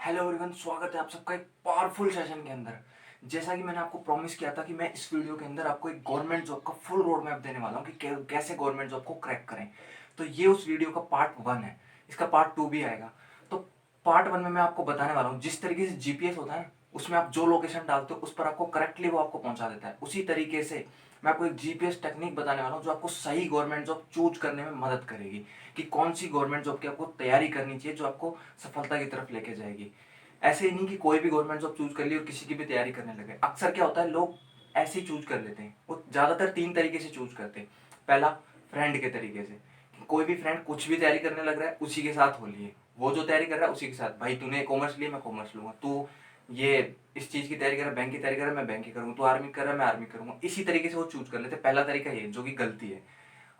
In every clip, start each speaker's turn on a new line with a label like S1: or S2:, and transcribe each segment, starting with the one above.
S1: Hello everyone, स्वागत है आप सबका एक पावरफुल सेशन के अंदर। जैसा कि मैंने आपको प्रॉमिस किया था कि मैं इस वीडियो के अंदर आपको एक गवर्नमेंट जॉब का फुल रोड मैप देने वाला हूँ कि कैसे गवर्नमेंट जॉब को क्रैक करें। तो ये उस वीडियो का पार्ट 1 है। इसका पार्ट 2 भी आएगा। तो पार्ट 1 में मैं आपको बताने वाला हूँ जिस तरीके से जीपीएस होता है उसमें आप जो लोकेशन डालते हो उस पर आपको करेक्टली वो आपको पहुंचा देता है। उसी तरीके से मैं आपको एक जीपीएस टेक्निक बताने वाला हूँ जो आपको सही गवर्नमेंट जॉब चूज करने में मदद करेगी कि कौन सी गवर्नमेंट जॉब की आपको तैयारी करनी चाहिए जो आपको सफलता की तरफ लेके जाएगी। ऐसे ही नहीं कि कोई भी गवर्नमेंट जॉब चूज कर ली और किसी की भी तैयारी करने लगे। अक्सर क्या होता है, लोग ऐसे ही चूज कर लेते हैं। वो ज्यादातर 3 तरीके से चूज करते हैं। पहला, फ्रेंड के तरीके से, कि कोई भी फ्रेंड कुछ भी तैयारी करने लग रहा है उसी के साथ हो लिए, वो जो तैयारी कर रहा है उसी के साथ। भाई तूने कॉमर्स ली, मैं कॉमर्स लूंगा। तू ये इस चीज की तैयारी कर रहा है, बैंक की तैयारी कर रहा है, मैं बैंक की करूंगा। तू आर्मी कर रहा है, मैं आर्मी करूंगा। इसी तरीके से वो चूज कर लेते हैं। पहला तरीका ये जो कि गलती है।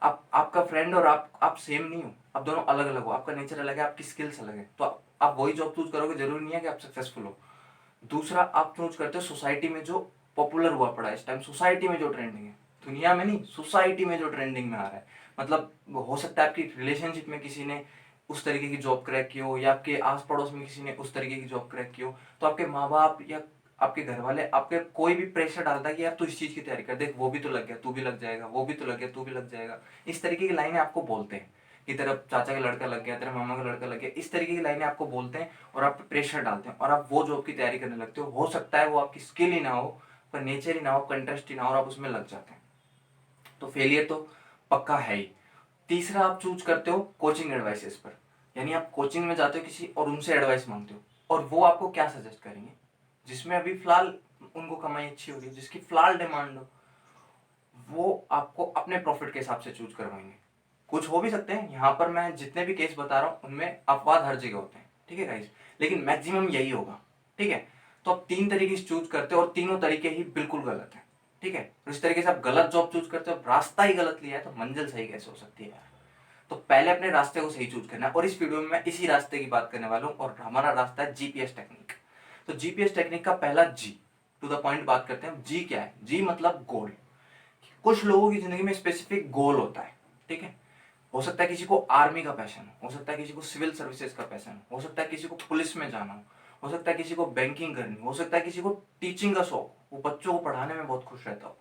S1: आपका फ्रेंड और आप सेम नहीं हो, आप दोनों अलग अलग हो, आपका नेचर अलग है, आपकी स्किल्स अलग है। तो आप वही जॉब चूज करोगे, जरूरी नहीं है कि आप सक्सेसफुल हो। दूसरा, आप चूज करते हो सोसाइटी में जो पॉपुलर हुआ पड़ा है इस टाइम, सोसाइटी में जो ट्रेंडिंग है, दुनिया में नहीं, सोसाइटी में जो ट्रेंडिंग में आ रहा है। मतलब हो सकता है आपकी रिलेशनशिप में किसी ने उस तरीके की जॉब क्रैक की हो, या आपके आस पड़ोस में किसी ने उस तरीके की जॉब क्रैक की हो। तो आपके माँ बाप या आपके घर वाले आपके कोई भी प्रेशर डालता है कि यार तू इस चीज की तैयारी कर, देख वो भी तो लग गया, तू भी लग जाएगा, वो भी तो लग गया, तू भी लग जाएगा। इस तरीके की लाइनें आपको बोलते हैं कि तेरा चाचा का लड़का लग गया, तेरे मामा का लड़का लग गया। इस तरीके की लाइनें आपको बोलते हैं और आप पे प्रेशर डालते हैं और आप वो जॉब की तैयारी करने लगते हो सकता है वो आपकी स्किल ही ना हो, पर नेचर ही ना हो, कंट्रेस्ट ही ना हो, और आप उसमें लग जाते हैं। तो फेलियर तो पक्का है ही। तीसरा, आप चूज करते हो कोचिंग एडवाइसेस पर, यानी आप कोचिंग में जाते हो किसी और उनसे एडवाइस मांगते हो, और वो आपको क्या सजेस्ट करेंगे जिसमें अभी फिलहाल उनको कमाई अच्छी हो रही है, जिसकी फिलहाल डिमांड हो, वो आपको अपने प्रॉफिट के हिसाब से चूज करवाएंगे। कुछ हो भी सकते हैं, यहाँ पर मैं जितने भी केस बता रहा हूँ उनमें अपवाद हर जगह होते हैं, ठीक है गाइस, लेकिन मैक्सिमम यही होगा। ठीक है। तो आप 3 तरीके से चूज करते हो और तीनों तरीके ही बिल्कुल गलत है। ठीक है। तो इस तरीके से आप गलत जॉब चूज करते हो, रास्ता ही गलत लिया है, तो मंजिल सही कैसे हो सकती है यार। तो पहले अपने रास्ते को सही चूज करना है, और इस वीडियो में मैं इसी रास्ते की बात करने वाला हूँ, और हमारा रास्ता है जीपीएस टेक्निक। तो जीपीएस टेक्निक का पहला जी, टू द पॉइंट बात करते हैं। जी क्या है? जी मतलब गोल। कुछ लोगों की जिंदगी में स्पेसिफिक गोल होता है। ठीक है। हो सकता है किसी को आर्मी का पैशन हो सकता है किसी को सिविल सर्विसेज का पैशन हो सकता है किसी को पुलिस में जाना हो सकता है किसी को बैंकिंग करनी हो सकता है किसी को टीचिंग का शौक, वो बच्चों को पढ़ाने में बहुत खुश रहता हो।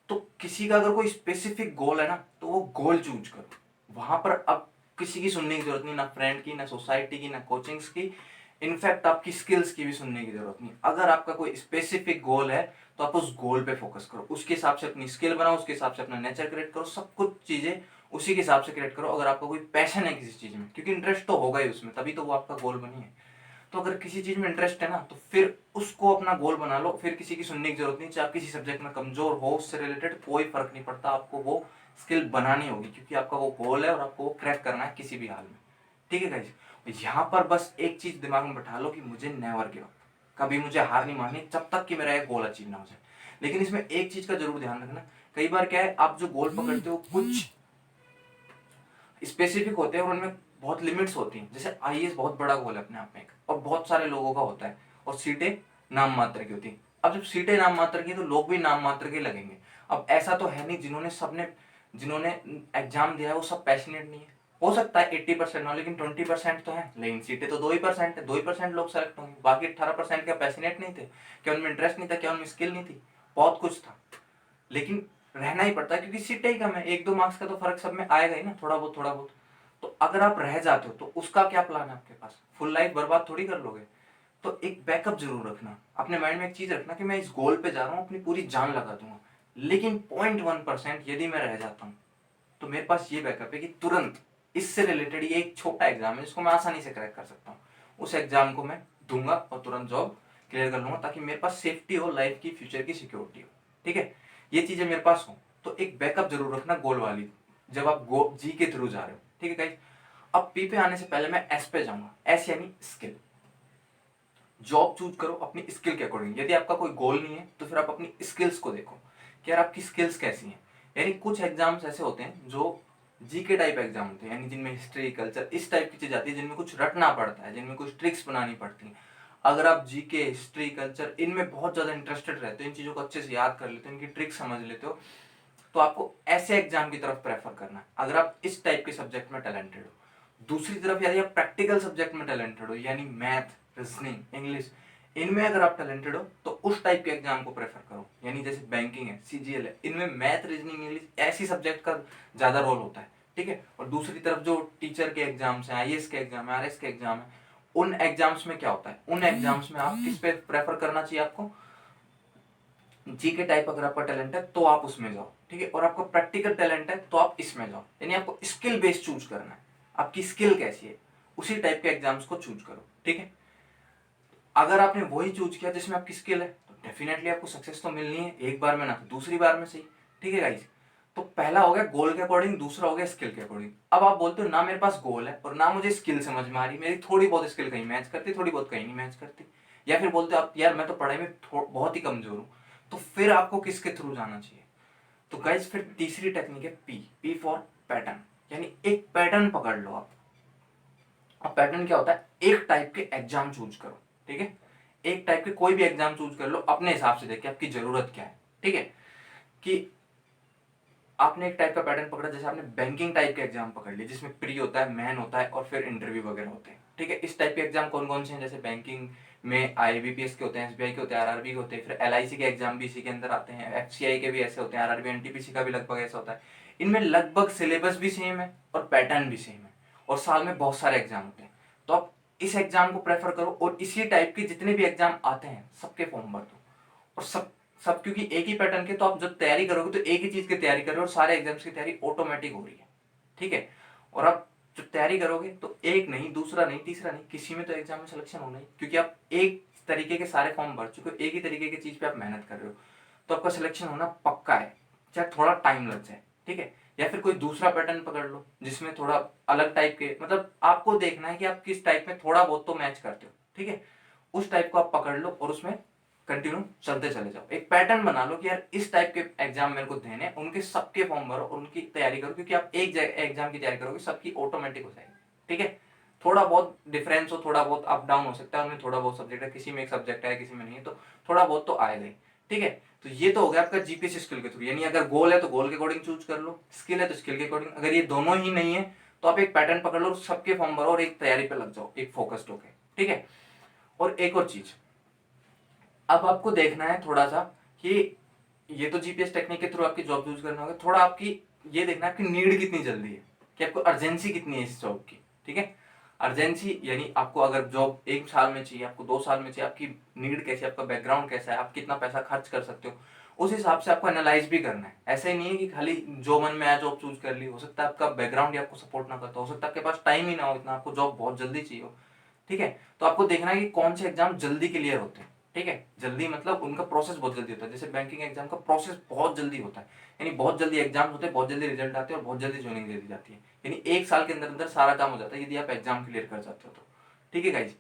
S1: तो किसी का अगर कोई स्पेसिफिक गोल है ना, तो वो गोल चूज करो। वहां पर अब किसी की सुनने की जरूरत नहीं, ना फ्रेंड की, ना सोसाइटी की, ना कोचिंग्स की। इनफैक्ट आपकी स्किल्स की भी सुनने की जरूरत नहीं। अगर आपका कोई स्पेसिफिक गोल है तो आप उस गोल पे फोकस करो, उसके हिसाब से अपनी स्किल बनाओ, उसके हिसाब से अपना नेचर क्रिएट करो, सब कुछ चीजें उसी के हिसाब से क्रिएट करो। अगर आपका कोई पैशन है किसी चीज में, क्योंकि इंटरेस्ट तो होगा ही उसमें, तभी तो वो आपका गोल बनी है। तो अगर किसी चीज में इंटरेस्ट है ना, तो फिर उसको अपना गोल बना लो। फिर किसी की सुनने की जरूरत नहीं। चाहे आप किसी सब्जेक्ट में कमजोर हो, उससे रिलेटेड कोई फर्क नहीं पड़ता, आपको वो स्किल बनानी होगी, क्योंकि आपका वो गोल है और आपको वो क्रैक करना है किसी भी हाल में। ठीक है गाइस, यहाँ पर बस एक चीज दिमाग में बैठा लो कि मुझे नेवर गिव अप, कभी मुझे हार नहीं माननी जब तक कि मेरा एक गोल अचीव ना हो जाए। लेकिन इसमें एक चीज का जरूर ध्यान रखना। कई बार क्या है, आप जो गोल पकड़ते हो कुछ स्पेसिफिक होते हैं और उनमें बहुत लिमिट्स होती हैं। जैसे आईएएस बहुत बड़ा गोल है अपने आप में एक, और बहुत सारे लोगों का होता है, और सीटें नाम मात्र की होती हैं। अब जब सीटें नाम मात्र की, तो लोग भी नाम मात्र के लगेंगे। अब ऐसा तो है नहीं जिन्होंने एग्जाम दिया है वो सब पैशनेट नहीं है। हो सकता है 80% हो, लेकिन 20% तो है। लेकिन सीटें तो 2% है, 2% लोग सेलेक्ट होंगे। बाकी 18% क्या पैशनेट नहीं थे? क्या उनमें इंटरेस्ट नहीं था? क्या उनमें स्किल नहीं थी? बहुत कुछ था, लेकिन रहना ही पड़ता है क्योंकि सीटें ही कम है। 1-2 मार्क्स का तो फर्क सब में आएगा ही ना, थोड़ा बहुत थोड़ा बहुत। तो अगर आप रह जाते हो तो उसका क्या प्लान है आपके पास? फुल लाइफ बर्बाद थोड़ी कर लोगे। तो एक बैकअप जरूर रखना अपने माइंड में। एक चीज रखना कि मैं इस गोल पे जा रहा हूँ, अपनी पूरी जान लगा दूंगा, लेकिन 0.1% यदि मैं रह जाता हूँ तो मेरे पास ये बैकअप है कि तुरंत इससे रिलेटेड ये एक छोटा एग्जाम है जिसको मैं आसानी से क्रैक कर सकता हूँ, उस एग्जाम को मैं दूंगा और तुरंत जॉब क्लियर कर लूंगा, ताकि मेरे पास सेफ्टी हो, लाइफ की, फ्यूचर की सिक्योरिटी हो। ठीक है। ये चीजें मेरे पास हो तो एक बैकअप जरूर रखना गोल वाली, जब आप जी के थ्रू जा रहे हो। ठीक है गाइस। अब पी पे आने से पहले मैं एस पे जाऊंगा। एस यानी स्किल। जॉब चूज करो अपनी स्किल के अकॉर्डिंग। यदि आपका कोई गोल नहीं है तो फिर आप अपनी स्किल्स को देखो कि यार आपकी स्किल्स कैसी हैं। यानी कुछ एग्जाम्स ऐसे होते हैं जो जीके टाइप एग्जाम होते हैं, यानी जिनमें हिस्ट्री, कल्चर, इस टाइप की चीज आती है, जिनमें कुछ रटना पड़ता है, जिनमें कुछ ट्रिक्स बनानी पड़ती हैं। अगर आप जीके, हिस्ट्री, कल्चर इनमें बहुत ज्यादा इंटरेस्टेड रहते हो, इन चीजों को अच्छे से याद कर लेते हो, इनकी ट्रिक्स समझ लेते हो, तो आपको ऐसे एग्जाम की तरफ प्रेफर करना है अगर आप इस टाइप के सब्जेक्ट में टैलेंटेड हो। दूसरी तरफ यदि आप प्रैक्टिकल सब्जेक्ट में टैलेंटेड हो, यानी मैथ, रीजनिंग, इंग्लिश, इनमें अगर आप टैलेंटेड हो तो उस टाइप के एग्जाम को प्रेफर करो। यानी जैसे बैंकिंग है, सीजीएल है, इनमें मैथ, रीजनिंग, इंग्लिश ऐसी सब्जेक्ट का ज्यादा रोल होता है, ठीक है। और दूसरी तरफ जो टीचर के एग्जाम्स हैं, आईएएस के एग्जाम है, आरएस के एग्जाम है, उन एग्जाम्स में क्या होता है, उन एग्जाम्स में आप किस पे प्रेफर करना चाहिए आपको, जी के टाइप अगर आपका टैलेंट है तो आप उसमें जाओ, ठीक है। और आपका प्रैक्टिकल टैलेंट है तो आप इसमें जाओ। यानी आपको स्किल बेस्ड चूज करना है, आपकी स्किल कैसी है, उसी टाइप के एग्जाम्स को चूज करो, ठीक है। अगर आपने वही चूज किया जिसमें आपकी स्किल है तो डेफिनेटली आपको सक्सेस तो मिलनी है, एक बार में ना तो दूसरी बार में सही, ठीक है गाइस। तो पहला हो गया गोल के अकॉर्डिंग, दूसरा हो गया स्किल के अकॉर्डिंग। अब आप बोलते हो ना मेरे पास गोल है और ना मुझे स्किल समझ में आ रही, मेरी थोड़ी बहुत स्किल कहीं मैच करती, थोड़ी बहुत कहीं नहीं मैच करती, या फिर बोलते हो आप यार मैं तो पढ़ाई में बहुत ही कमजोर हूं, तो फिर आपको किसके थ्रू जाना चाहिए। तो गाइस फिर तीसरी टेक्निक है पी, पी फॉर पैटर्न। यानी एक पैटर्न पकड़ लो आप। अब पैटर्न क्या होता है, एक टाइप के एग्जाम चूज करो, ठीक है। एक टाइप के कोई भी एग्जाम चूज कर लो अपने हिसाब से, देखिए आपकी जरूरत क्या है, ठीक है। कि आपने एक टाइप का पैटर्न पकड़ा, जैसे आपने बैंकिंग टाइप के एग्जाम पकड़ लिए जिसमें प्री होता है, मैन होता है और फिर इंटरव्यू वगैरह होते हैं, ठीक है। इस टाइप के एग्जाम कौन कौन से हैं, जैसे बैंकिंग में आईबीपीएस के होते हैं, एसबीआई के होते हैं, आरआरबी के होते हैं, फिर एलआईसी के एग्जाम भी इसी के अंदर आते हैं, एफसीआई के भी ऐसे होते हैं, आरआरबी एनटीपीसी का भी लगभग ऐसा होता है। इनमें लगभग सिलेबस भी सेम है और पैटर्न भी सेम है, और साल में बहुत सारे एग्जाम होते हैं। तो आप इस एग्जाम को प्रेफर करो और इसी टाइप के जितने भी एग्जाम आते हैं सबके फॉर्म भर दो। और सब सब क्योंकि एक ही पैटर्न के, तो आप जब तैयारी करोगे तो एक ही चीज की तैयारी कर रहे हो और सारे एग्जाम्स की तैयारी ऑटोमेटिक हो रही है, ठीक है। और आप जब तैयारी करोगे तो एक नहीं, दूसरा नहीं, तीसरा नहीं, किसी में तो एग्जाम में सिलेक्शन होना ही, क्योंकि आप एक तरीके के सारे फॉर्म भर चुके हो, एक ही तरीके की चीज पे आप मेहनत कर रहे हो, तो आपका सिलेक्शन होना पक्का है, चाहे थोड़ा टाइम लग जाए, ठीक है। या फिर कोई दूसरा पैटर्न पकड़ लो जिसमें थोड़ा अलग टाइप के, मतलब आपको देखना है कि आप किस टाइप में थोड़ा बहुत तो मैच करते हो, ठीक है। उस टाइप को आप पकड़ लो और उसमें कंटिन्यू चलते चले जाओ। एक पैटर्न बना लो कि यार इस टाइप के एग्जाम मेरे को देने, उनके सबके फॉर्म भरो और उनकी तैयारी करो, क्योंकि आप एक एग्जाम की तैयारी करोगे सबकी ऑटोमेटिक हो जाएगी, ठीक है। थोड़ा बहुत डिफरेंस हो, थोड़ा बहुत अप डाउन हो सकता है उनमें, थोड़ा बहुत सब्जेक्ट है, किसी में एक सब्जेक्ट है किसी में नहीं है, तो थोड़ा बहुत तो आएगा ही, ठीक है। तो ये तो हो गया आपका जीपीएससी स्किल के थ्रू। यानी अगर गोल है तो गोल के अकॉर्डिंग चूज कर लो, स्किल है तो स्किल के अकॉर्डिंग। अगर ये दोनों ही नहीं है तो आप एक पैटर्न पकड़ लो, सबके फॉर्म भरो और एक तैयारी पे लग जाओ, एक फोकस्ड होके, ठीक है। और एक और चीज अब आपको देखना है थोड़ा सा कि ये तो जीपीएस टेक्निक के थ्रू आपकी जॉब चूज करना होगा, थोड़ा आपकी ये देखना है आपकी नीड कितनी जल्दी है, कि आपको अर्जेंसी कितनी है इस जॉब की, ठीक है। अर्जेंसी यानी आपको अगर जॉब एक साल में चाहिए, आपको 2 साल में चाहिए, आपकी नीड कैसी है, आपका बैकग्राउंड कैसा है, आप कितना पैसा खर्च कर सकते हो, उस हिसाब से आपको एनालाइज भी करना है। ऐसा ही नहीं है कि खाली जो मन में आया जॉब चूज कर ली, हो सकता है आपका बैकग्राउंड ही आपको सपोर्ट ना करता हो सकता है आपके पास टाइम ही ना हो इतना, आपको जॉब बहुत जल्दी चाहिए हो, ठीक है। तो आपको देखना है कि कौन से एग्जाम जल्दी क्लियर होते हैं, ठीक है। जल्दी मतलब उनका प्रोसेस बहुत जल्दी होता है, जैसे बैंकिंग एग्जाम का प्रोसेस बहुत जल्दी होता है, यानी बहुत जल्दी एग्जाम होते हैं, बहुत जल्दी रिजल्ट आते हैं और बहुत जल्दी ज्वाइनिंग दे दी जाती है। यानी एक साल के अंदर अंदर सारा काम हो जाता है यदि आप एग्जाम क्लियर कर जाते हो तो, ठीक है गाइज।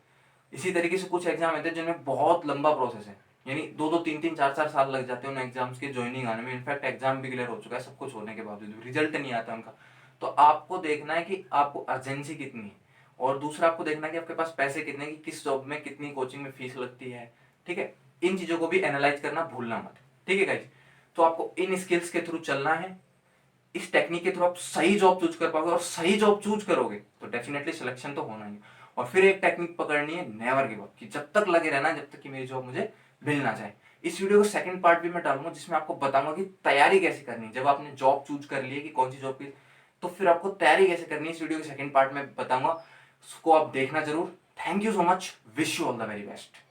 S1: इसी तरीके से कुछ एग्जाम होते हैं जिनमें बहुत लंबा प्रोसेस है, यानी 2-2 3-3 4-4 साल लग जाते हैं उन एग्जाम्स के ज्वाइनिंग आने में। इनफैक्ट एग्जाम भी क्लियर हो चुका है सब कुछ होने के बावजूद रिजल्ट नहीं आता उनका। तो आपको देखना है कि आपको अर्जेंसी कितनी है, और दूसरा आपको देखना है कि आपके पास पैसे कितने, कि किस जॉब में कितनी कोचिंग में फीस लगती है, ठीक है। इन चीजों को भी एनालाइज करना भूलना मत, ठीक है गाइज। तो आपको इन स्किल्स के थ्रू चलना है, इस टेक्निक के थ्रू आप सही जॉब चूज कर पाओगे, और सही जॉब चूज करोगे तो डेफिनेटली सिलेक्शन तो होना ही। और फिर एक टेक्निक पकड़नी है, नेवर गिव अप, कि जब तक लगे रहना जब तक कि मेरी जॉब मुझे मिल ना जाए। इस वीडियो को सेकंड पार्ट भी मैं डालूंगा जिसमें आपको बताऊंगा कि तैयारी कैसे करनी है जब आपने जॉब चूज कर ली है कि कौन सी जॉब की, तो फिर आपको तैयारी कैसे करनी है इस वीडियो के सेकंड पार्ट में बताऊंगा, उसको आप देखना जरूर। Thank you so much, wish you all the very best.